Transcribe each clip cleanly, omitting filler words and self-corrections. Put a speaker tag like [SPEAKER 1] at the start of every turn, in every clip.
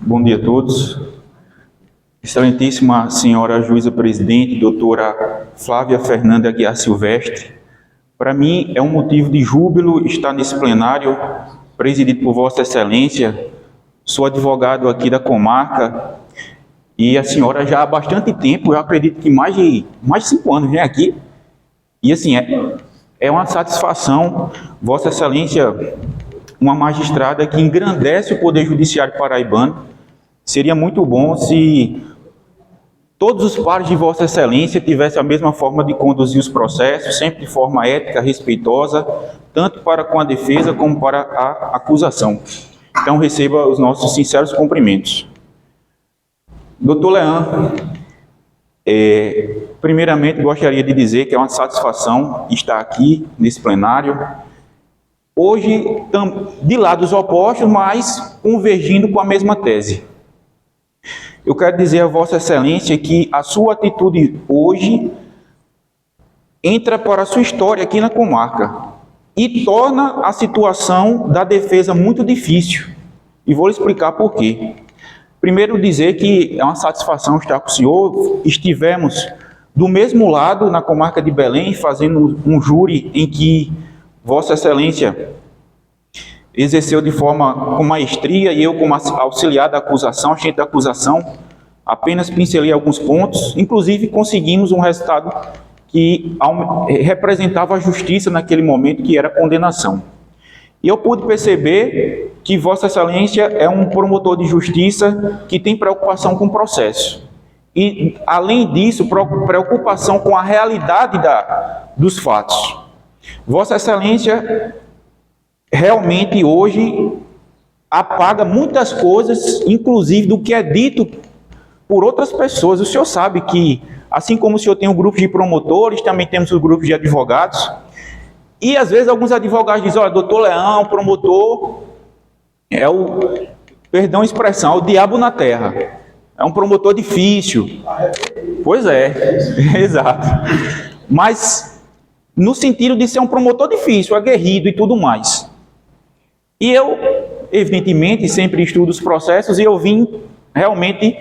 [SPEAKER 1] Bom dia a todos. Excelentíssima senhora juíza-presidente, doutora Flávia Fernanda Aguiar Silvestre, para mim é um motivo de júbilo estar nesse plenário, presidido por Vossa Excelência. Sou advogado aqui da comarca e a senhora já há bastante tempo, eu acredito que mais de 5 anos vem aqui. E assim, é uma satisfação, Vossa Excelência, uma magistrada que engrandece o Poder Judiciário paraibano. Seria muito bom se todos os pares de Vossa Excelência tivessem a mesma forma de conduzir os processos, sempre de forma ética, respeitosa, tanto para com a defesa como para a acusação. Então, receba os nossos sinceros cumprimentos. Doutor Leão, primeiramente gostaria de dizer que é uma satisfação estar aqui nesse plenário. Hoje, de lados opostos, mas convergindo com a mesma tese. Eu quero dizer a Vossa Excelência que a sua atitude hoje entra para a sua história aqui na comarca e torna a situação da defesa muito difícil. E vou lhe explicar por quê. Primeiro, dizer que é uma satisfação estar com o senhor. Estivemos do mesmo lado na comarca de Belém, fazendo um júri em que Vossa Excelência exerceu de forma com maestria e eu, como auxiliar da acusação, agente da acusação, apenas pincelei alguns pontos. Inclusive, conseguimos um resultado que representava a justiça naquele momento, que era a condenação. E eu pude perceber que Vossa Excelência é um promotor de justiça que tem preocupação com o processo. E, além disso, preocupação com a realidade dos fatos. Vossa Excelência realmente hoje apaga muitas coisas, inclusive do que é dito por outras pessoas. O senhor sabe que, assim como o senhor tem um grupo de promotores, também temos o grupo de advogados. E às vezes alguns advogados dizem: olha, doutor Leão, promotor, perdão a expressão, é o diabo na terra. É um promotor difícil. Pois é, exato. Mas no sentido de ser um promotor difícil, aguerrido e tudo mais. E eu, evidentemente, sempre estudo os processos e eu vim realmente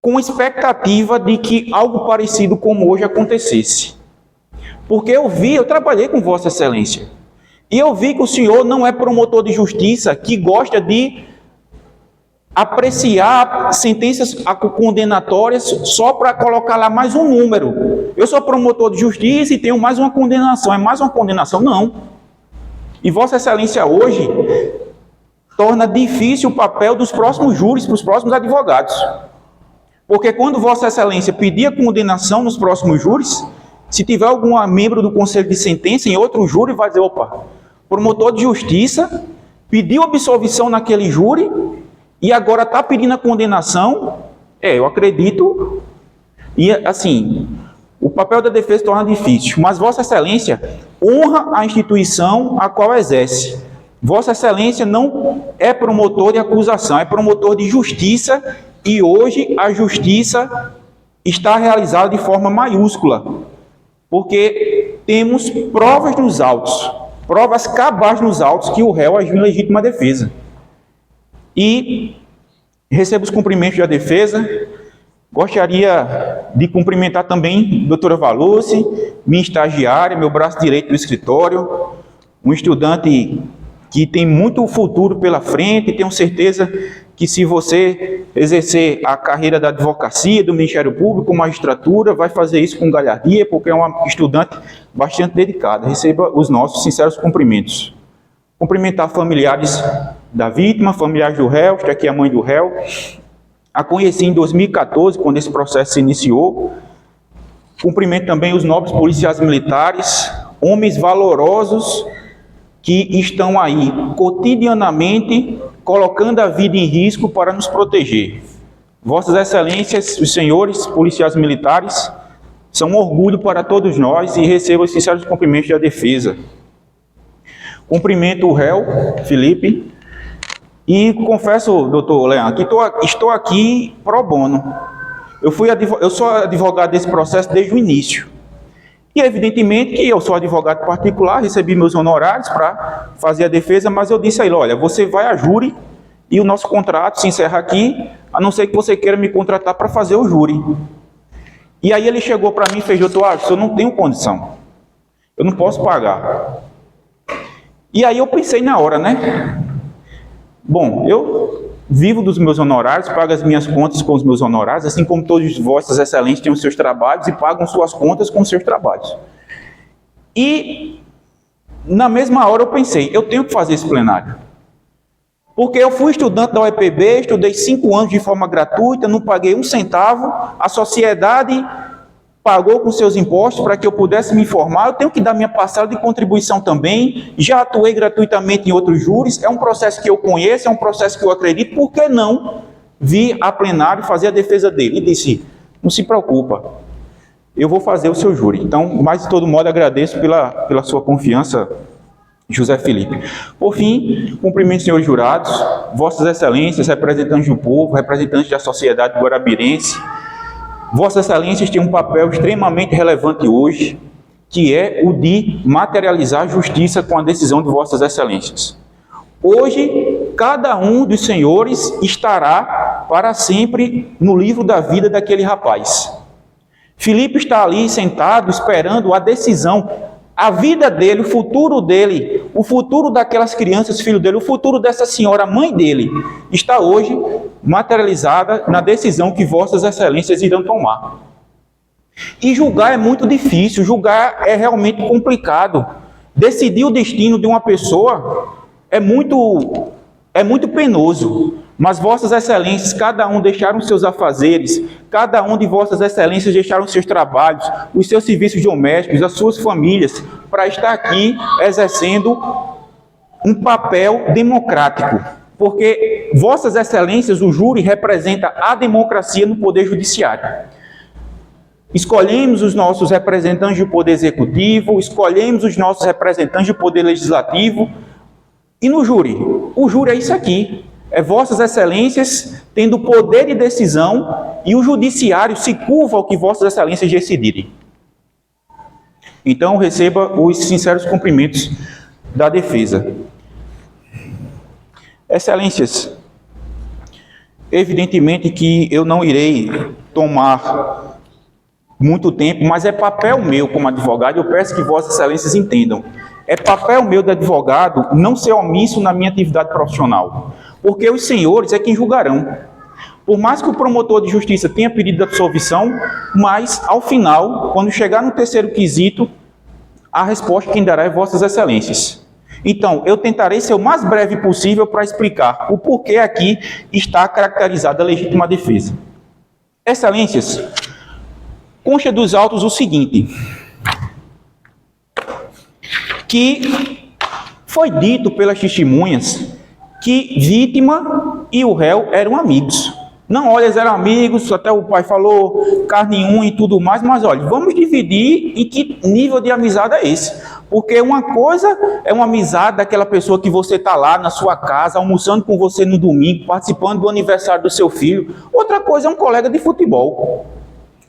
[SPEAKER 1] com expectativa de que algo parecido como hoje acontecesse. Porque eu trabalhei com Vossa Excelência, e eu vi que o senhor não é promotor de justiça que gosta de apreciar sentenças condenatórias só para colocar lá mais um número. Eu sou promotor de justiça e tenho mais uma condenação. É mais uma condenação? Não. E Vossa Excelência hoje torna difícil o papel dos próximos júris para os próximos advogados. Porque quando Vossa Excelência pedir a condenação nos próximos júris, se tiver algum membro do Conselho de Sentença em outro júri, vai dizer: opa, promotor de justiça pediu absolvição naquele júri e agora está pedindo a condenação. Eu acredito. E assim, o papel da defesa torna difícil, mas Vossa Excelência honra a instituição a qual exerce. Vossa Excelência não é promotor de acusação, é promotor de justiça, e hoje a justiça está realizada de forma maiúscula, porque temos provas nos autos, provas cabais nos autos que o réu agiu em legítima defesa. E recebo os cumprimentos da defesa. Gostaria de cumprimentar também a doutora Valuce, minha estagiária, meu braço direito do escritório, um estudante que tem muito futuro pela frente. Tenho certeza que, se você exercer a carreira da advocacia, do Ministério Público, magistratura, vai fazer isso com galhardia, porque é uma estudante bastante dedicada. Receba os nossos sinceros cumprimentos. Cumprimentar familiares da vítima, familiares do réu, está aqui a mãe do réu. A conheci em 2014, quando esse processo se iniciou. Cumprimento também os nobres policiais militares, homens valorosos que estão aí cotidianamente colocando a vida em risco para nos proteger. Vossas Excelências, os senhores policiais militares, são um orgulho para todos nós, e recebo os sinceros cumprimentos da defesa. Cumprimento o réu, Felipe. E confesso, doutor Leão, que estou aqui pro bono. Eu sou advogado desse processo desde o início. E evidentemente que eu sou advogado particular, recebi meus honorários para fazer a defesa, mas eu disse a ele: olha, você vai a júri e o nosso contrato se encerra aqui, a não ser que você queira me contratar para fazer o júri. E aí ele chegou para mim e fez: doutor Alisson, eu não tenho condição, eu não posso pagar. E aí eu pensei na hora, né? Bom, eu vivo dos meus honorários, pago as minhas contas com os meus honorários, assim como todos vossas excelentes têm os seus trabalhos e pagam suas contas com os seus trabalhos. E na mesma hora eu pensei: eu tenho que fazer esse plenário. Porque eu fui estudante da UEPB, estudei 5 anos de forma gratuita, não paguei um centavo, a sociedade pagou com seus impostos para que eu pudesse me informar, eu tenho que dar minha parcela de contribuição também, já atuei gratuitamente em outros júris, é um processo que eu conheço, é um processo que eu acredito, por que não vir a plenário fazer a defesa dele? E disse: não se preocupa, eu vou fazer o seu júri. Então, mas de todo modo, agradeço pela sua confiança, José Felipe. Por fim, cumprimento, senhores jurados, vossas excelências, representantes do povo, representantes da sociedade guarabirense. Vossas excelências têm um papel extremamente relevante hoje, que é o de materializar a justiça com a decisão de vossas excelências. Hoje, cada um dos senhores estará para sempre no livro da vida daquele rapaz. Felipe está ali sentado esperando a decisão, a vida dele, o futuro daquelas crianças, filho dele, o futuro dessa senhora, mãe dele, está hoje materializada na decisão que vossas excelências irão tomar. E julgar é muito difícil, julgar é realmente complicado. Decidir o destino de uma pessoa é muito penoso. Mas vossas excelências, cada um deixaram seus afazeres, cada um de vossas excelências deixaram seus trabalhos, os seus serviços domésticos, as suas famílias, para estar aqui exercendo um papel democrático. Porque vossas excelências, o júri, representa a democracia no poder judiciário. Escolhemos os nossos representantes do poder executivo, escolhemos os nossos representantes do poder legislativo, e no júri? O júri é isso aqui. É vossas excelências tendo poder de decisão e o judiciário se curva ao que vossas excelências decidirem. Então, receba os sinceros cumprimentos da defesa. Excelências, evidentemente que eu não irei tomar muito tempo, mas é papel meu como advogado, eu peço que vossas excelências entendam. É papel meu de advogado não ser omisso na minha atividade profissional. Porque os senhores é quem julgarão. Por mais que o promotor de justiça tenha pedido absolvição, mas, ao final, quando chegar no terceiro quesito, a resposta quem dará é vossas excelências. Então, eu tentarei ser o mais breve possível para explicar o porquê aqui está caracterizada a legítima defesa. Excelências, consta dos autos o seguinte, que foi dito pelas testemunhas que vítima e o réu eram amigos. Não, olha, eles eram amigos, até o pai falou, carne em unha e tudo mais, mas olha, vamos dividir em que nível de amizade é esse. Porque uma coisa é uma amizade daquela pessoa que você está lá na sua casa, almoçando com você no domingo, participando do aniversário do seu filho. Outra coisa é um colega de futebol,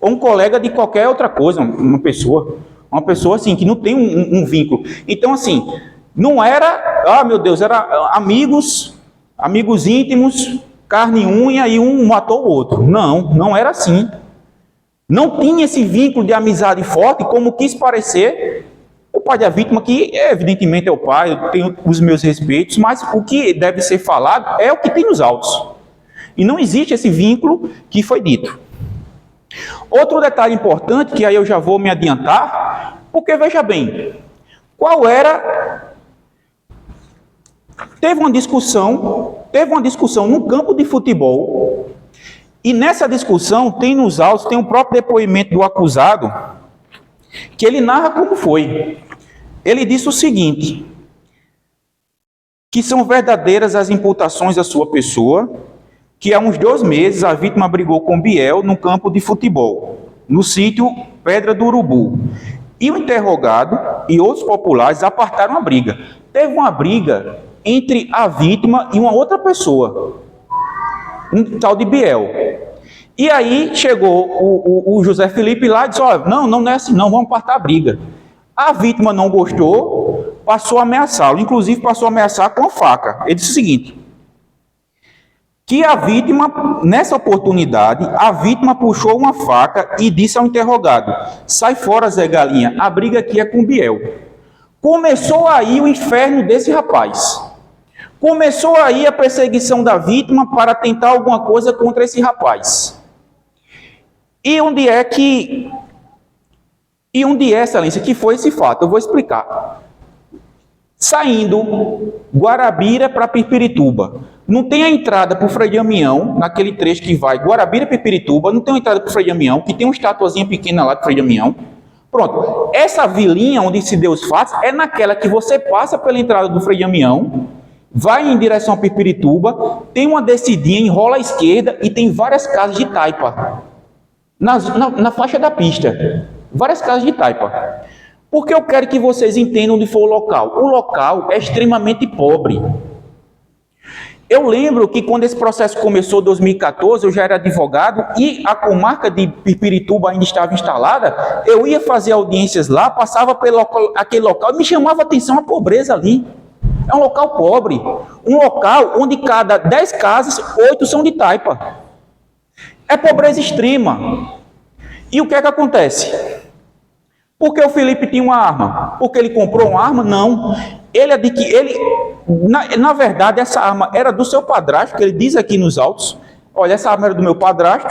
[SPEAKER 1] ou um colega de qualquer outra coisa, uma pessoa assim, que não tem um vínculo. Então, assim, não era, meu Deus, era amigos íntimos, carne e unha, e um matou o outro. Não, não era assim. Não tinha esse vínculo de amizade forte, como quis parecer o pai da vítima, que evidentemente é o pai, eu tenho os meus respeitos, mas o que deve ser falado é o que tem nos autos. E não existe esse vínculo que foi dito. Outro detalhe importante, que aí eu já vou me adiantar, porque veja bem, qual era... Teve uma discussão no campo de futebol, e nessa discussão tem nos autos, tem o próprio depoimento do acusado, que ele narra como foi. Ele disse o seguinte, que são verdadeiras as imputações da sua pessoa, que há uns 2 meses a vítima brigou com Biel no campo de futebol, no sítio Pedra do Urubu. E o interrogado e outros populares apartaram a briga. Teve uma briga entre a vítima e uma outra pessoa, um tal de Biel. E aí chegou o José Felipe lá e disse, olha, não é assim não, vamos apartar a briga. A vítima não gostou, passou a ameaçá-lo, inclusive passou a ameaçar com a faca. Ele disse o seguinte, que a vítima, nessa oportunidade, a vítima puxou uma faca e disse ao interrogado: sai fora, Zé Galinha, a briga aqui é com Biel. Começou aí o inferno desse rapaz. Começou aí a perseguição da vítima para tentar alguma coisa contra esse rapaz. E onde é, excelência, que foi esse fato? Eu vou explicar. Saindo Guarabira para Pirpirituba, não tem a entrada para o Frei Damião, naquele trecho que vai Guarabira para Pirpirituba, não tem a entrada para o Frei Damião, que tem uma estatuazinha pequena lá do Frei Damião. Pronto, essa vilinha onde se deu os fatos é naquela que você passa pela entrada do Frei Damião, vai em direção a Pirpirituba, tem uma descidinha, enrola à esquerda e tem várias casas de taipa. Na faixa da pista, várias casas de taipa. Porque eu quero que vocês entendam onde foi o local. O local é extremamente pobre. Eu lembro que quando esse processo começou em 2014, eu já era advogado e a comarca de Pirpirituba ainda estava instalada. Eu ia fazer audiências lá, passava pelo aquele local e me chamava a atenção a pobreza ali. É um local pobre. Um local onde cada 10 casas, 8 são de taipa. É pobreza extrema. E o que é que acontece? Porque o Felipe tinha uma arma? Porque ele comprou uma arma? Não. Na verdade, essa arma era do seu padrasto, que ele diz aqui nos autos. Olha, essa arma era do meu padrasto,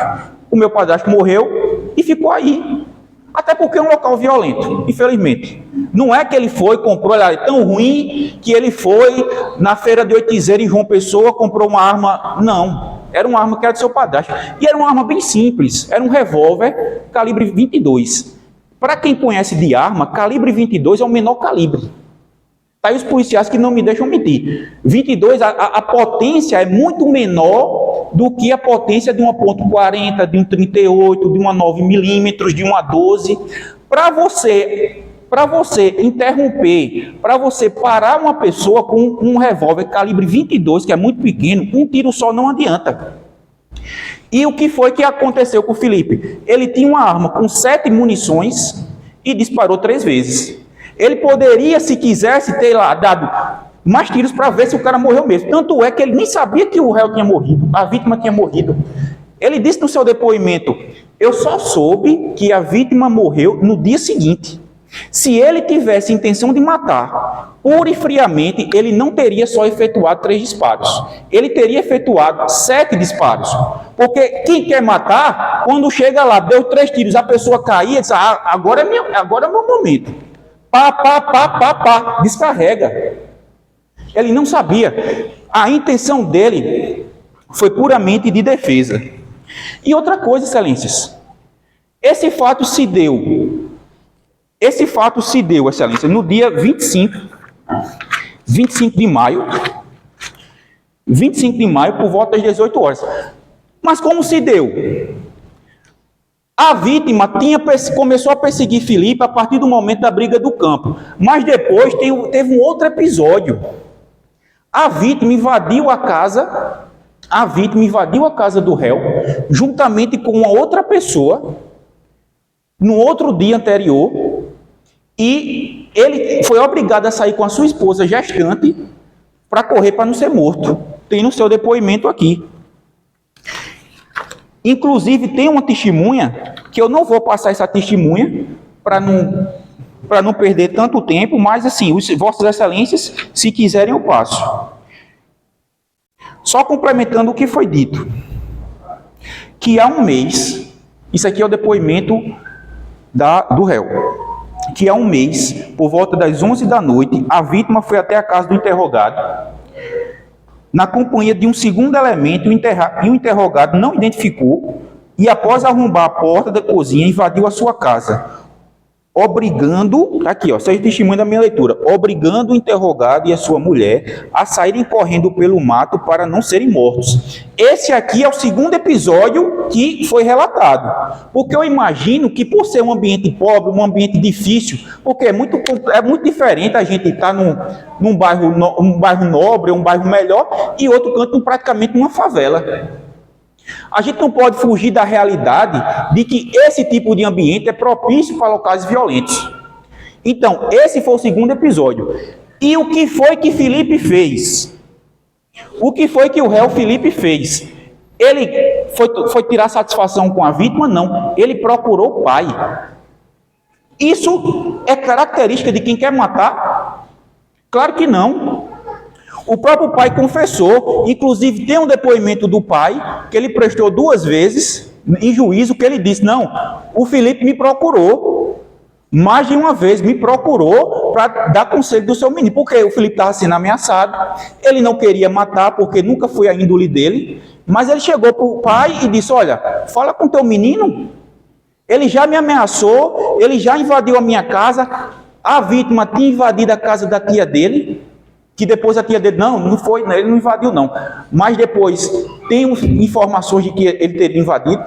[SPEAKER 1] o meu padrasto morreu e ficou aí. Até porque é um local violento, infelizmente. Não é que ele foi, comprou, ela é tão ruim que ele foi na feira de Oitizeira em João Pessoa, comprou uma arma. Não, era uma arma que era do seu padrasto. E era uma arma bem simples, era um revólver calibre 22. Para quem conhece de arma, calibre 22 é o menor calibre. Tá aí os policiais que não me deixam mentir. 22, a potência é muito menor do que a potência de uma .40, de um 38, de uma 9mm, de uma 12. Para você interromper, para você parar uma pessoa com um revólver calibre 22, que é muito pequeno, um tiro só não adianta. E o que foi que aconteceu com o Felipe? Ele tinha uma arma com 7 munições e disparou 3 vezes. Ele poderia, se quisesse, ter lá dado mais tiros para ver se o cara morreu mesmo. Tanto é que ele nem sabia que o réu tinha morrido, a vítima tinha morrido. Ele disse no seu depoimento: eu só soube que a vítima morreu no dia seguinte. Se ele tivesse intenção de matar, pura e friamente, ele não teria só efetuado 3 disparos. Ele teria efetuado 7 disparos. Porque quem quer matar, quando chega lá, deu 3 tiros, a pessoa caía e diz: agora é meu momento. Pá, descarrega. Ele não sabia. A intenção dele foi puramente de defesa. E outra coisa, excelências, esse fato se deu, excelência, no dia 25 de maio, por volta das 18 horas. Mas como se deu? A vítima começou a perseguir Felipe a partir do momento da briga do campo. Mas depois teve um outro episódio. A vítima invadiu a casa do réu, juntamente com uma outra pessoa, no outro dia anterior, e ele foi obrigado a sair com a sua esposa gestante para correr para não ser morto. Tem no seu depoimento aqui. Inclusive, tem uma testemunha, que eu não vou passar essa testemunha, para não perder tanto tempo, mas assim, vossas excelências, se quiserem eu passo. Só complementando o que foi dito, que há um mês, isso aqui é o depoimento do réu, que há um mês, por volta das 11 da noite, a vítima foi até a casa do interrogado, na companhia de um segundo elemento, e o interrogado não identificou, e após arrombar a porta da cozinha, invadiu a sua casa, obrigando, aqui ó, seja testemunho da minha leitura, obrigando o interrogado e a sua mulher a saírem correndo pelo mato para não serem mortos. Esse aqui é o segundo episódio que foi relatado, porque eu imagino que por ser um ambiente pobre, um ambiente difícil, porque é muito diferente a gente estar num bairro nobre, um bairro melhor, e outro canto praticamente numa favela. A gente não pode fugir da realidade de que esse tipo de ambiente é propício para locais violentos. Então, esse foi o segundo episódio. E o que foi que Felipe fez? O que foi que o réu Filipe fez? Ele foi tirar satisfação com a vítima? Não. Ele procurou o pai. Isso é característica de quem quer matar? Claro que não. O próprio pai confessou, inclusive tem um depoimento do pai, que ele prestou 2 vezes em juízo, que ele disse, não, o Filipe me procurou, mais de uma vez me procurou para dar conselho do seu menino, porque o Filipe estava sendo ameaçado, ele não queria matar, porque nunca foi a índole dele, mas ele chegou para o pai e disse, olha, fala com teu menino, ele já me ameaçou, ele já invadiu a minha casa, a vítima tinha invadido a casa da tia dele, que depois a tia dele, não foi, ele não invadiu não, mas depois tem informações de que ele teria invadido,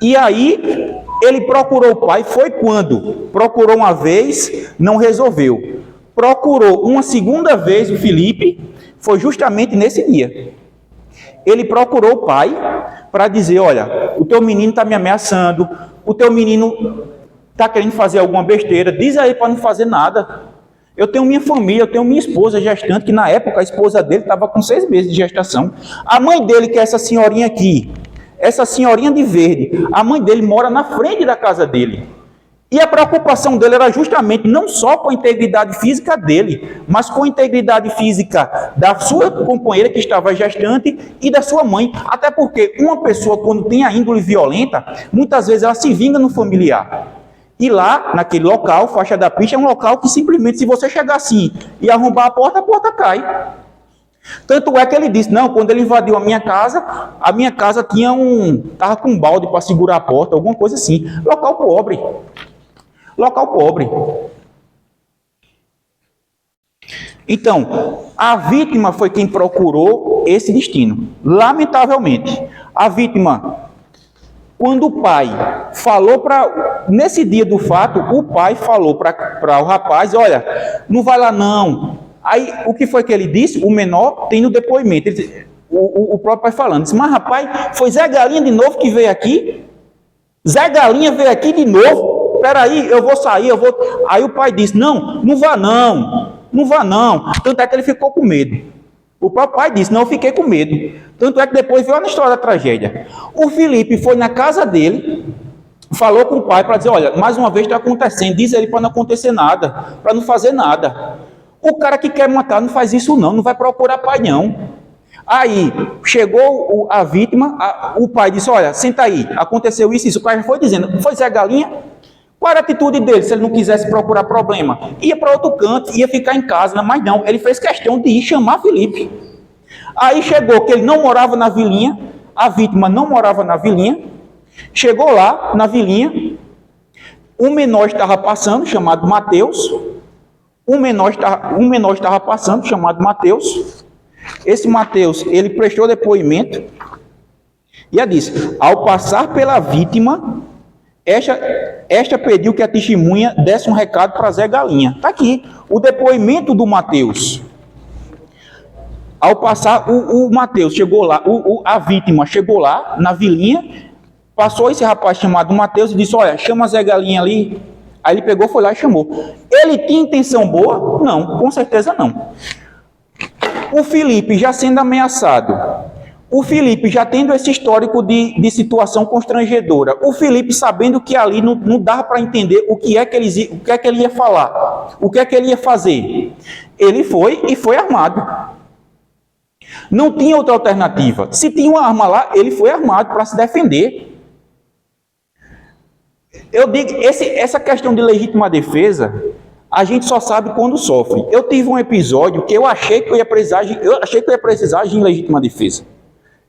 [SPEAKER 1] e aí ele procurou o pai, foi quando? Procurou uma vez, não resolveu, procurou uma segunda vez o Filipe, foi justamente nesse dia, ele procurou o pai, para dizer, olha, o teu menino está me ameaçando, o teu menino está querendo fazer alguma besteira, diz aí para não fazer nada, eu tenho minha família, eu tenho minha esposa gestante, que na época a esposa dele estava com 6 meses de gestação. A mãe dele, que é essa senhorinha aqui, essa senhorinha de verde, a mãe dele mora na frente da casa dele. E a preocupação dele era justamente não só com a integridade física dele, mas com a integridade física da sua companheira que estava gestante e da sua mãe. Até porque uma pessoa, quando tem a índole violenta, muitas vezes ela se vinga no familiar. E lá, naquele local, faixa da pista, é um local que simplesmente, se você chegar assim e arrombar a porta cai. Tanto é que ele disse, não, quando ele invadiu a minha casa tinha estava com um balde para segurar a porta, alguma coisa assim. Local pobre. Local pobre. Então, a vítima foi quem procurou esse destino. Lamentavelmente, a vítima... Quando o pai falou nesse dia do fato, o pai falou para o rapaz, olha, não vai lá não. Aí, o que foi que ele disse? O menor tem no depoimento. O próprio pai falando, disse, mas rapaz, foi Zé Galinha de novo que veio aqui? Zé Galinha veio aqui de novo? Peraí, eu vou sair, eu vou... Aí o pai disse, não vá não, não vá não. Tanto é que ele ficou com medo. O próprio pai disse, não, eu fiquei com medo. Tanto é que depois veio a história da tragédia. O Filipe foi na casa dele, falou com o pai para dizer, olha, mais uma vez está acontecendo, diz ele para não acontecer nada, para não fazer nada. O cara que quer matar não faz isso não vai procurar pai não. Aí, chegou a vítima, o pai disse, olha, senta aí, aconteceu isso. O pai já foi dizendo, foi Zé Galinha? Qual era a atitude dele, se ele não quisesse procurar problema? Ia para outro canto, ia ficar em casa, mas não, ele fez questão de ir chamar Filipe. Aí chegou que ele não morava na vilinha, a vítima não morava na vilinha, chegou lá na vilinha, um menor estava passando, chamado Mateus, um menor estava passando, chamado Mateus, esse Mateus, ele prestou depoimento, e ela disse, ao passar pela vítima, esta pediu que a testemunha desse um recado para Zé Galinha. Está aqui, o depoimento do Mateus. Ao passar, o Mateus chegou lá, a vítima chegou lá, na vilinha, passou esse rapaz chamado Mateus e disse, olha, chama Zé Galinha ali. Aí ele pegou, foi lá e chamou. Ele tinha intenção boa? Não, com certeza não. O Filipe já sendo ameaçado, o Filipe já tendo esse histórico de situação constrangedora, o Filipe sabendo que ali não dava para entender o que é que ele ia falar, o que é que ele ia fazer. Ele foi e foi armado. Não tinha outra alternativa. Se tinha uma arma lá, ele foi armado para se defender. Eu digo, essa questão de legítima defesa, a gente só sabe quando sofre. Eu tive um episódio que eu achei que eu ia precisar de legítima defesa.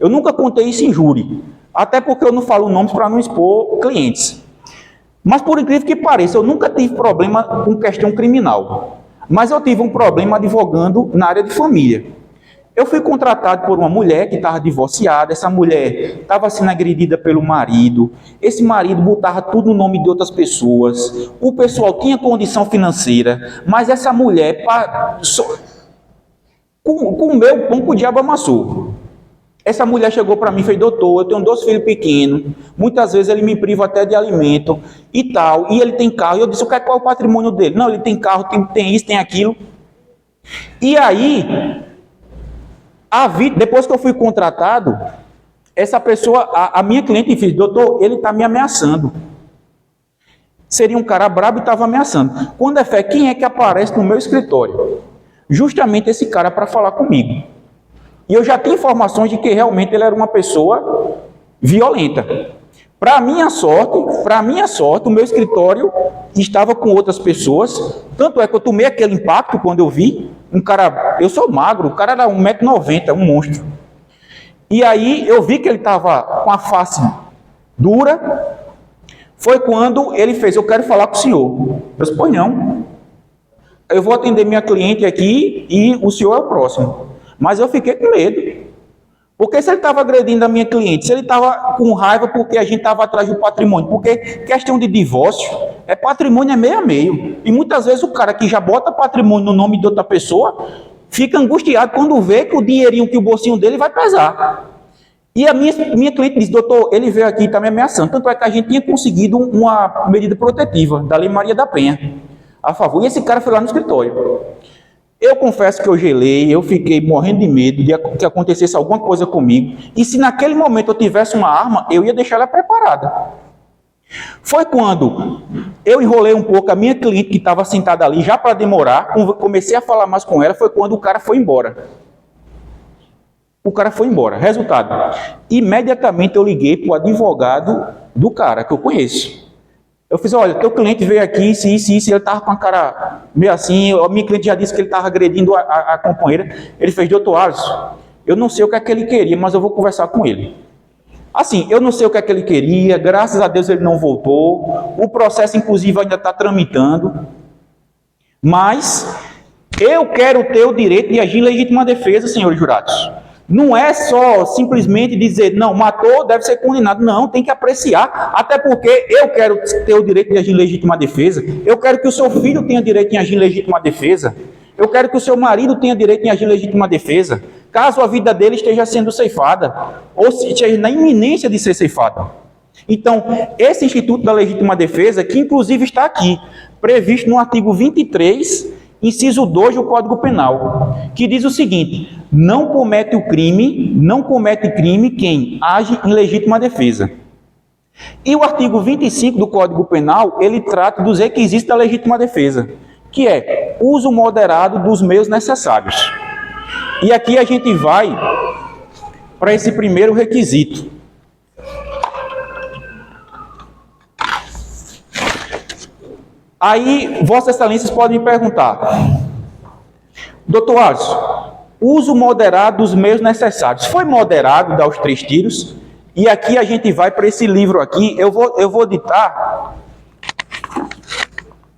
[SPEAKER 1] Eu nunca contei isso em júri, até porque eu não falo nomes para não expor clientes. Mas por incrível que pareça, eu nunca tive problema com questão criminal. Mas eu tive um problema advogando na área de família. Eu fui contratado por uma mulher que estava divorciada, essa mulher estava sendo agredida pelo marido, esse marido botava tudo no nome de outras pessoas, o pessoal tinha condição financeira, mas essa mulher comeu o pão que o diabo amassou. Essa mulher chegou para mim e fez, doutor, eu tenho 2 filhos pequenos, muitas vezes ele me priva até de alimento e tal, e ele tem carro. E eu disse, qual é o patrimônio dele? Não, ele tem carro, tem isso, tem aquilo. E aí, Depois que eu fui contratado, essa pessoa, a minha cliente disse, doutor, ele está me ameaçando. Seria um cara brabo e estava ameaçando. Quando é fé, quem é que aparece no meu escritório? Justamente esse cara para falar comigo. E eu já tinha informações de que realmente ele era uma pessoa violenta. Para minha sorte, o meu escritório estava com outras pessoas. Tanto é que eu tomei aquele impacto quando eu vi um cara. Eu sou magro, o cara era 1,90 m, um monstro. E aí eu vi que ele estava com a face dura. Foi quando ele fez: eu quero falar com o senhor. Eu disse: pois não. Eu vou atender minha cliente aqui e o senhor é o próximo. Mas eu fiquei com medo. Porque se ele estava agredindo a minha cliente, se ele estava com raiva porque a gente estava atrás do patrimônio, porque questão de divórcio, patrimônio é meio a meio. E muitas vezes o cara que já bota patrimônio no nome de outra pessoa, fica angustiado quando vê que o dinheirinho, que o bolsinho dele vai pesar. E a minha cliente disse: doutor, ele veio aqui e está me ameaçando. Tanto é que a gente tinha conseguido uma medida protetiva da Lei Maria da Penha a favor. E esse cara foi lá no escritório. Eu confesso que eu gelei, eu fiquei morrendo de medo de que acontecesse alguma coisa comigo. E se naquele momento eu tivesse uma arma, eu ia deixar ela preparada. Foi quando eu enrolei um pouco a minha cliente que estava sentada ali, já para demorar, comecei a falar mais com ela, foi quando o cara foi embora. O cara foi embora. Resultado: imediatamente eu liguei para o advogado do cara, que eu conheço. Eu fiz: olha, teu cliente veio aqui, se ele estava com a cara meio assim, a minha cliente já disse que ele estava agredindo a companheira. Ele fez: doutor Alisson, eu não sei o que é que ele queria, mas eu vou conversar com ele. Assim, eu não sei o que é que ele queria, graças a Deus ele não voltou, o processo inclusive ainda está tramitando, mas eu quero ter o direito de agir em legítima defesa, senhores jurados. Não é só simplesmente dizer: não, matou, deve ser condenado. Não, tem que apreciar. Até porque eu quero ter o direito de agir em legítima defesa. Eu quero que o seu filho tenha direito de agir em legítima defesa. Eu quero que o seu marido tenha direito de agir em legítima defesa. Caso a vida dele esteja sendo ceifada, ou esteja na iminência de ser ceifada. Então, esse Instituto da Legítima Defesa, que inclusive está aqui, previsto no artigo 23, inciso 2 do Código Penal, que diz o seguinte: não comete crime quem age em legítima defesa. E o artigo 25 do Código Penal, ele trata dos requisitos da legítima defesa, que é uso moderado dos meios necessários. E aqui a gente vai para esse primeiro requisito. Aí, Vossas Excelências podem me perguntar: doutor Alisson, uso moderado dos meios necessários. Foi moderado dar os 3 tiros? E aqui a gente vai para esse livro aqui. Eu vou ditar.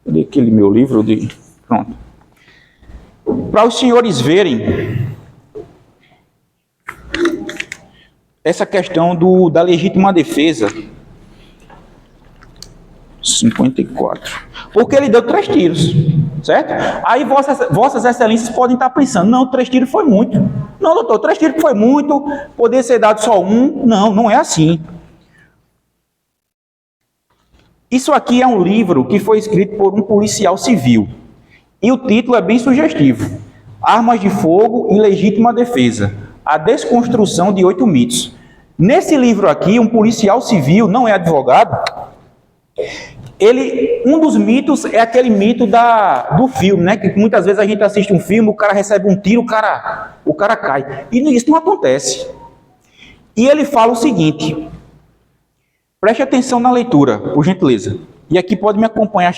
[SPEAKER 1] Cadê aquele meu livro? Pronto. Para os senhores verem essa questão da legítima defesa. 54. Porque ele deu 3 tiros, certo? Aí vossas excelências podem estar pensando: não, 3 tiros foi muito. Não, doutor, 3 tiros foi muito, poder ser dado só um. Não, não é assim. Isso aqui é um livro que foi escrito por um policial civil. E o título é bem sugestivo: Armas de Fogo em Legítima Defesa, a desconstrução de 8 mitos. Nesse livro aqui, um policial civil, não é advogado, um dos mitos é aquele mito do filme, né? Que muitas vezes a gente assiste um filme, o cara recebe um tiro, o cara cai. E isso não acontece. E ele fala o seguinte: preste atenção na leitura, por gentileza. E aqui pode me acompanhar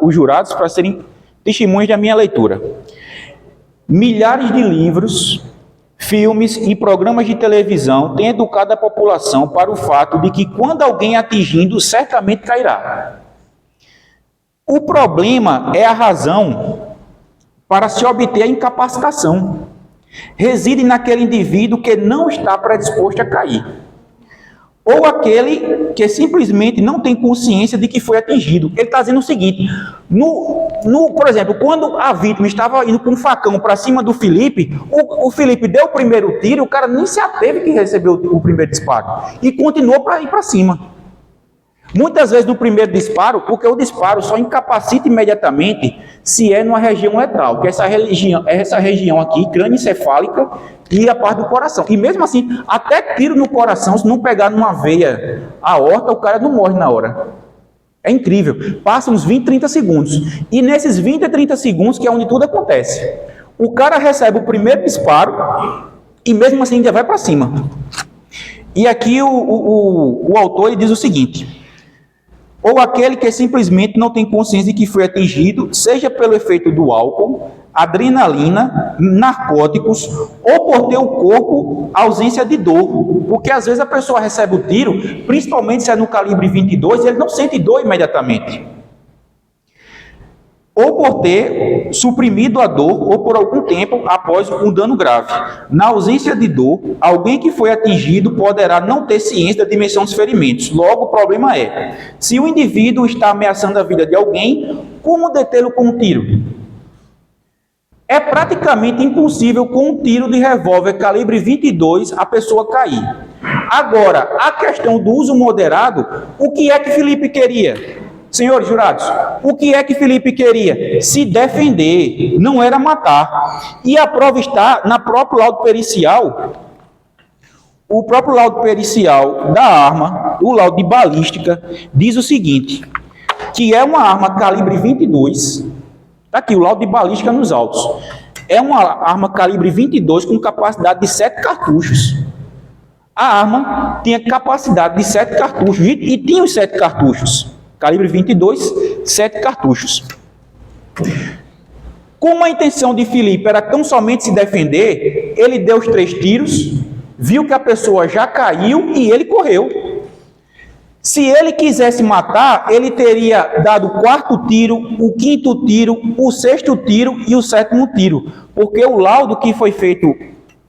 [SPEAKER 1] os jurados, para serem testemunhas da minha leitura. Milhares de livros, filmes e programas de televisão têm educado a população para o fato de que quando alguém é atingido, certamente cairá. O problema é a razão para se obter a incapacitação. Reside naquele indivíduo que não está predisposto a cair. Ou aquele que simplesmente não tem consciência de que foi atingido. Ele está dizendo o seguinte: por exemplo, quando a vítima estava indo com um facão para cima do Felipe, o Felipe deu o primeiro tiro, o cara nem se ateve que recebeu o primeiro disparo e continuou para ir para cima. Muitas vezes no primeiro disparo, porque o disparo só incapacita imediatamente se é numa região letal, que é essa região aqui, crânioencefálica, e a parte do coração. E mesmo assim, até tiro no coração, se não pegar numa veia aorta, o cara não morre na hora. É incrível. Passa uns 20, 30 segundos. E nesses 20 a 30 segundos que é onde tudo acontece. O cara recebe o primeiro disparo e mesmo assim ainda vai para cima. E aqui o autor ele diz o seguinte: ou aquele que simplesmente não tem consciência de que foi atingido, seja pelo efeito do álcool, adrenalina, narcóticos, ou por ter o corpo ausência de dor. Porque às vezes a pessoa recebe o tiro, principalmente se é no calibre 22, ele não sente dor imediatamente. Ou por ter suprimido a dor, ou por algum tempo após um dano grave. Na ausência de dor, alguém que foi atingido poderá não ter ciência da dimensão dos ferimentos. Logo, o problema é, se o indivíduo está ameaçando a vida de alguém, como detê-lo com um tiro? É praticamente impossível com um tiro de revólver calibre 22 a pessoa cair. Agora, a questão do uso moderado, o que é que Felipe queria? Senhores jurados, o que é que Felipe queria? Se defender, não era matar. E a prova está na próprio laudo pericial. O próprio laudo pericial da arma, o laudo de balística, diz o seguinte, que é uma arma calibre 22, está aqui o laudo de balística nos autos, é uma arma calibre 22 com capacidade de 7 cartuchos. A arma tinha capacidade de 7 cartuchos, e tinha os 7 cartuchos. Calibre 22, 7 cartuchos. Como a intenção de Felipe era tão somente se defender, ele deu os 3 tiros, viu que a pessoa já caiu e ele correu. Se ele quisesse matar, ele teria dado o 4º tiro, o 5º tiro, o 6º tiro e o 7º tiro. Porque o laudo que foi feito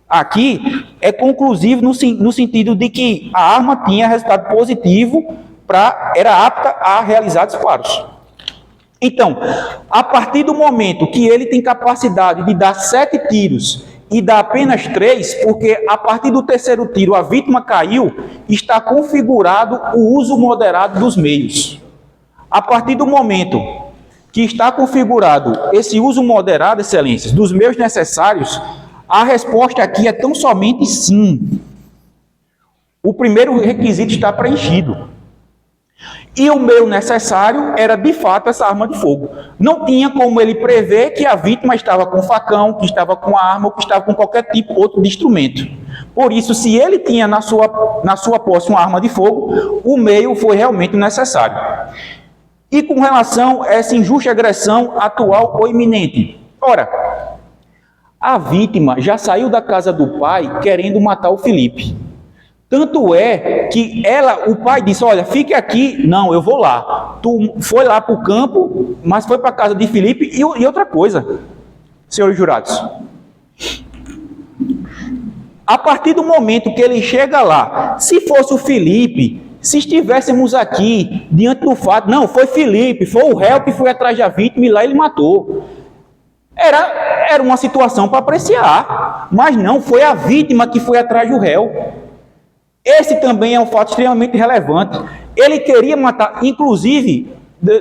[SPEAKER 1] aqui é conclusivo no sentido de que a arma tinha resultado positivo, era apta a realizar disparos. Então, a partir do momento que ele tem capacidade de dar 7 tiros e dá apenas 3, porque a partir do 3º tiro a vítima caiu, está configurado o uso moderado dos meios. A partir do momento que está configurado esse uso moderado, excelências, dos meios necessários, a resposta aqui é tão somente sim. O primeiro requisito está preenchido. E o meio necessário era, de fato, essa arma de fogo. Não tinha como ele prever que a vítima estava com facão, que estava com arma, ou que estava com qualquer tipo outro de instrumento. Por isso, se ele tinha na sua posse uma arma de fogo, o meio foi realmente necessário. E com relação a essa injusta agressão atual ou iminente? Ora, a vítima já saiu da casa do pai querendo matar o Felipe. Tanto é que o pai disse, olha, fique aqui. Não, eu vou lá. Tu foi lá para o campo, mas foi para a casa de Felipe. E outra coisa, senhores jurados. A partir do momento que ele chega lá, se fosse o Felipe, se estivéssemos aqui, diante do fato, não, foi Felipe, foi o réu que foi atrás da vítima e lá ele matou. Era uma situação para apreciar, mas não, foi a vítima que foi atrás do réu. Esse também é um fato extremamente relevante. Ele queria matar, inclusive,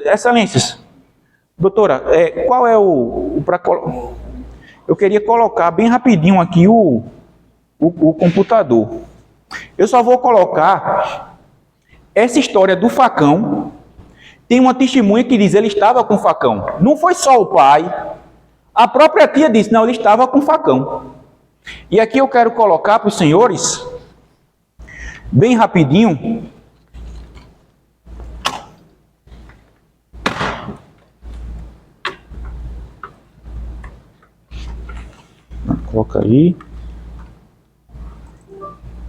[SPEAKER 1] excelências, doutora, qual é eu queria colocar bem rapidinho aqui o computador. Eu só vou colocar essa história do facão. Tem uma testemunha que diz ele estava com facão. Não foi só o pai. A própria tia disse, não, ele estava com facão. E aqui eu quero colocar para os senhores, bem rapidinho, coloca aí.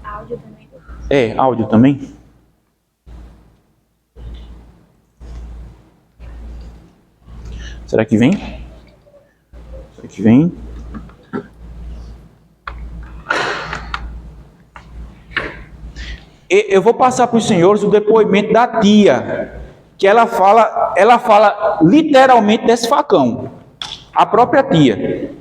[SPEAKER 2] Áudio também.
[SPEAKER 1] Áudio também. Será que vem? Será que vem? Eu vou passar para os senhores o depoimento da tia, que ela fala literalmente desse facão. A própria tia.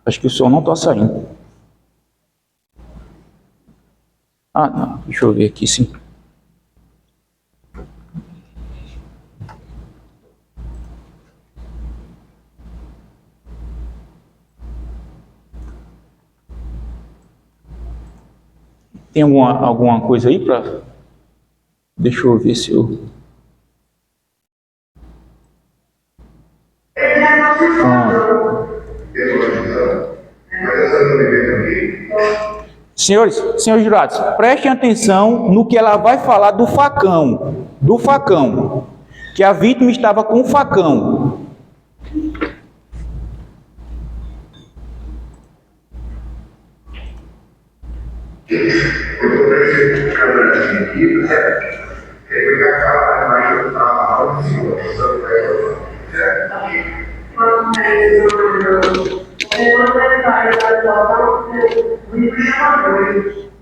[SPEAKER 1] Acho que o som não está saindo. Ah, não. Deixa eu ver aqui, sim. Tem alguma coisa aí para... Deixa eu ver se eu... Senhores jurados, prestem atenção no que ela vai falar do facão, que a vítima estava com o facão.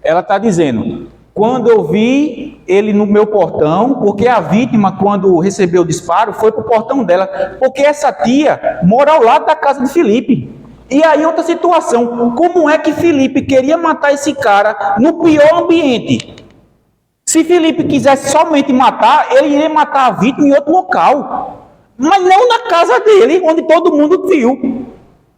[SPEAKER 1] Ela está dizendo, quando eu vi ele no meu portão, porque a vítima, quando recebeu o disparo, foi para o portão dela, porque essa tia mora ao lado da casa de Felipe. E aí outra situação, como é que Felipe queria matar esse cara no pior ambiente? Se Felipe quisesse somente matar, ele iria matar a vítima em outro local, mas não na casa dele, onde todo mundo viu.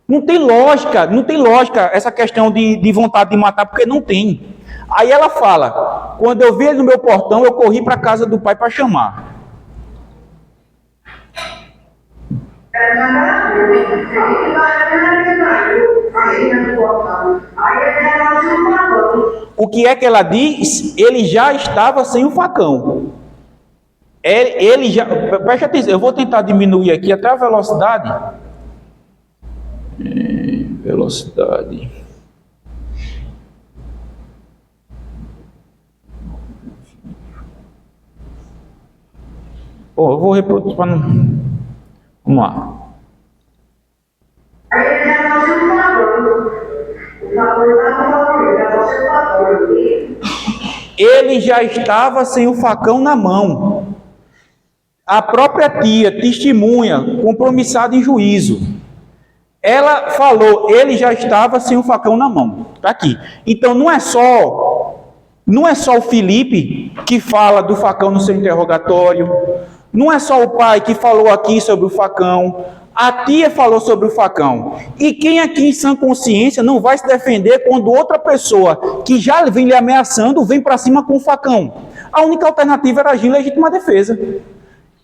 [SPEAKER 1] Não tem lógica essa questão de vontade de matar, porque não tem. Aí ela fala, quando eu vi ele no meu portão, eu corri para a casa do pai para chamar. O que é que ela diz? Ele já estava sem o facão. Ele já... Preste atenção, eu vou tentar diminuir aqui até a velocidade. Velocidade. Eu vou reproduzir para não... Vamos lá. Ele já estava sem o facão na mão. A própria tia, testemunha, compromissada em juízo. Ela falou, ele já estava sem o facão na mão. Está aqui. Então não é só o Felipe que fala do facão no seu interrogatório. Não é só o pai que falou aqui sobre o facão. A tia falou sobre o facão. E quem aqui em sã consciência não vai se defender quando outra pessoa que já vem lhe ameaçando vem para cima com o facão? A única alternativa era agir em legítima defesa.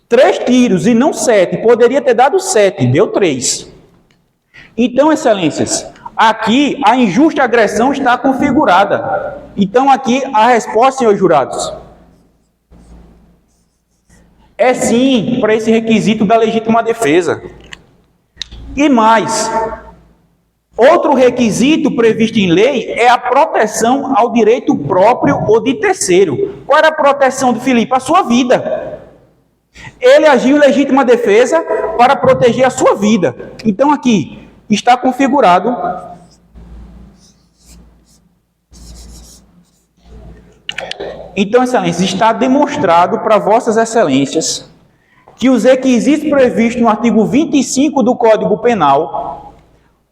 [SPEAKER 1] 3 tiros e não 7. Poderia ter dado 7, deu 3. Então, excelências, aqui a injusta agressão está configurada. Então, aqui a resposta, senhores jurados, é sim para esse requisito da legítima defesa. E mais, outro requisito previsto em lei é a proteção ao direito próprio ou de terceiro. Qual era a proteção de Felipe? A sua vida. Ele agiu em legítima defesa para proteger a sua vida. Então aqui está configurado Então, excelências, está demonstrado para vossas excelências que os requisitos previstos no artigo 25 do Código Penal,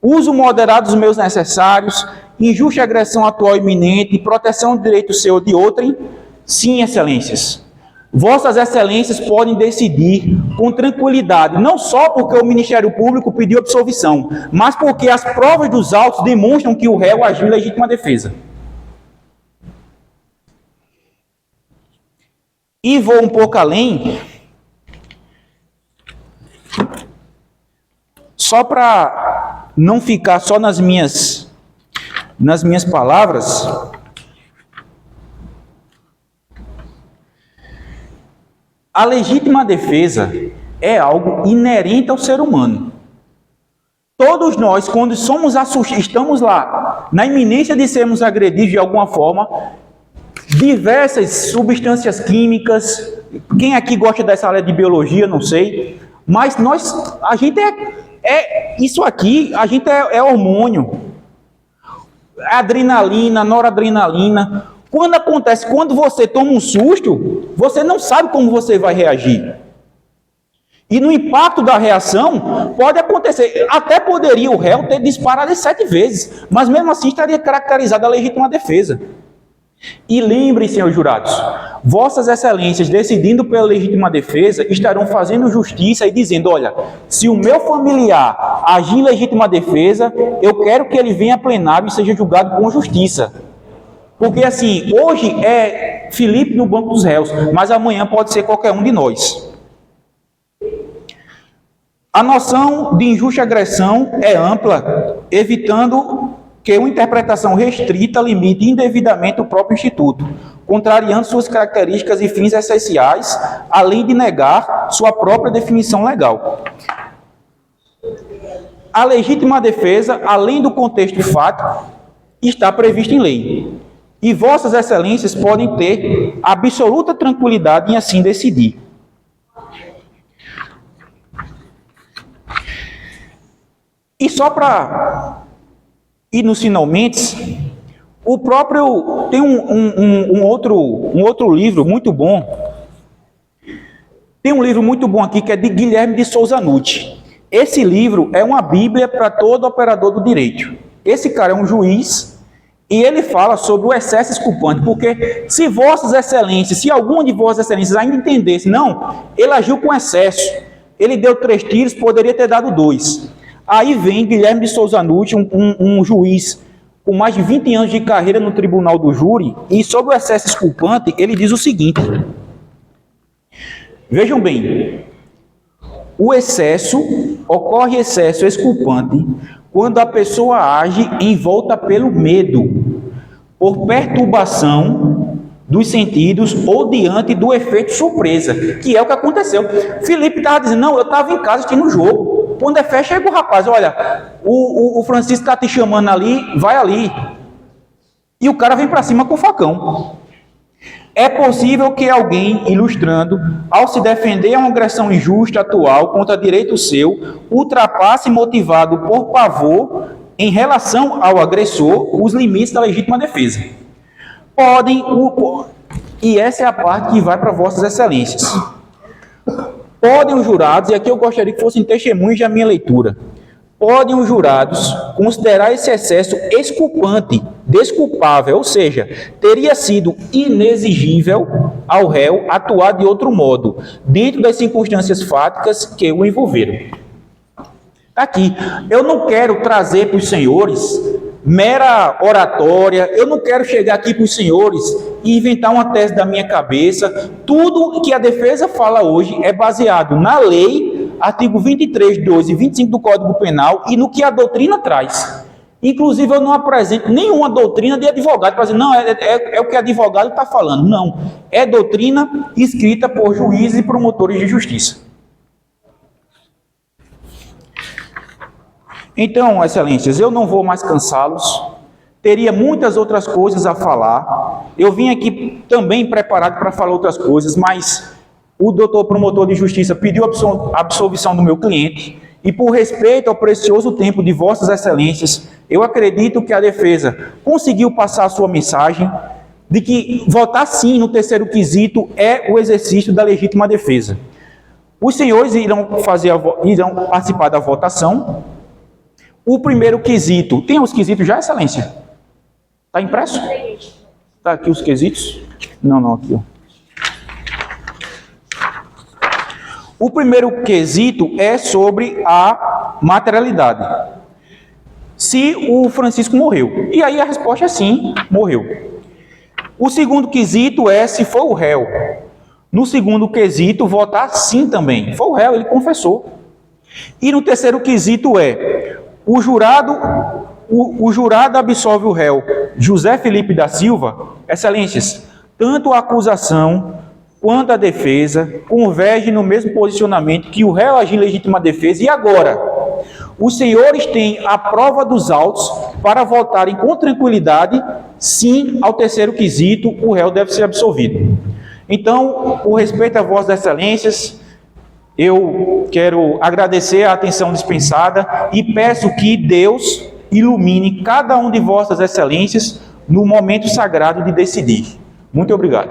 [SPEAKER 1] uso moderado dos meios necessários, injusta agressão atual iminente, proteção do direito seu ou de outrem, sim, excelências. Vossas excelências podem decidir com tranquilidade, não só porque o Ministério Público pediu absolvição, mas porque as provas dos autos demonstram que o réu agiu em legítima defesa. E vou um pouco além, só para não ficar só nas minhas palavras, a legítima defesa é algo inerente ao ser humano. Todos nós, quando somos assustados, estamos lá, na iminência de sermos agredidos de alguma forma, diversas substâncias químicas, quem aqui gosta dessa área de biologia, não sei, mas a gente isso aqui, a gente é hormônio, adrenalina, noradrenalina. Quando você toma um susto, você não sabe como você vai reagir. E no impacto da reação, pode acontecer, até poderia o réu ter disparado 7 vezes, mas mesmo assim estaria caracterizada a legítima defesa. E lembrem, senhores jurados, vossas excelências, decidindo pela legítima defesa, estarão fazendo justiça e dizendo, olha, se o meu familiar agir em legítima defesa, eu quero que ele venha a plenário e seja julgado com justiça. Porque assim, hoje é Felipe no banco dos réus, mas amanhã pode ser qualquer um de nós. A noção de injusta agressão é ampla, evitando que uma interpretação restrita limite indevidamente o próprio Instituto, contrariando suas características e fins essenciais, além de negar sua própria definição legal. A legítima defesa, além do contexto fático, está prevista em lei. E vossas excelências podem ter absoluta tranquilidade em assim decidir. E só para ir nos finalmente, o próprio tem um outro livro muito bom. Tem um livro muito bom aqui que é de Guilherme de Souza Nutti. Esse livro é uma bíblia para todo operador do direito. Esse cara é um juiz e ele fala sobre o excesso exculpante, porque se vossas excelências, se algum de vossas excelências ainda entendesse, não, ele agiu com excesso, ele deu 3 tiros, poderia ter dado 2. Aí vem Guilherme de Souza Nutti, um juiz com mais de 20 anos de carreira no tribunal do júri, e sobre o excesso exculpante, ele diz o seguinte: vejam bem, ocorre excesso exculpante quando a pessoa age envolta pelo medo, por perturbação dos sentidos ou diante do efeito surpresa, que é o que aconteceu. Felipe estava dizendo, não, eu estava em casa assistindo o jogo. Quando é fé, chega o rapaz, olha, o Francisco está te chamando ali, vai ali. E o cara vem para cima com o facão. É possível que alguém, ilustrando, ao se defender a uma agressão injusta atual contra direito seu, ultrapasse motivado por pavor em relação ao agressor os limites da legítima defesa. E essa é a parte que vai para vossas excelências. Podem os jurados, e aqui eu gostaria que fossem testemunhas da minha leitura, podem os jurados considerar esse excesso exculpante, desculpável, ou seja, teria sido inexigível ao réu atuar de outro modo, dentro das circunstâncias fáticas que o envolveram. Aqui, eu não quero trazer para os senhores mera oratória, eu não quero chegar aqui para os senhores e inventar uma tese da minha cabeça. Tudo que a defesa fala hoje é baseado na lei, artigo 23, 2 e 25 do Código Penal, e no que a doutrina traz. Inclusive, eu não apresento nenhuma doutrina de advogado para dizer, não, é o que advogado está falando. Não, é doutrina escrita por juízes e promotores de justiça. Então, excelências, eu não vou mais cansá-los, teria muitas outras coisas a falar. Eu vim aqui também preparado para falar outras coisas, mas o doutor promotor de justiça pediu a absolvição do meu cliente, e por respeito ao precioso tempo de vossas excelências, eu acredito que a defesa conseguiu passar a sua mensagem de que votar sim no terceiro quesito é o exercício da legítima defesa. Os senhores irão participar da votação. O primeiro quesito, tem os quesitos já, excelência? Está impresso? Está aqui os quesitos? Não, aqui, ó. O primeiro quesito é sobre a materialidade. Se o Francisco morreu. E aí a resposta é sim, morreu. O segundo quesito é se foi o réu. No segundo quesito, votar sim também. Foi o réu, ele confessou. E no terceiro quesito é... O jurado absolve o réu José Felipe da Silva. Excelências, tanto a acusação quanto a defesa convergem no mesmo posicionamento que o réu agiu em legítima defesa. E agora, os senhores têm a prova dos autos para votarem com tranquilidade, sim, ao terceiro quesito, o réu deve ser absolvido. Então, por respeito a vossas excelências, eu quero agradecer a atenção dispensada e peço que Deus ilumine cada um de vossas excelências no momento sagrado de decidir. Muito obrigado.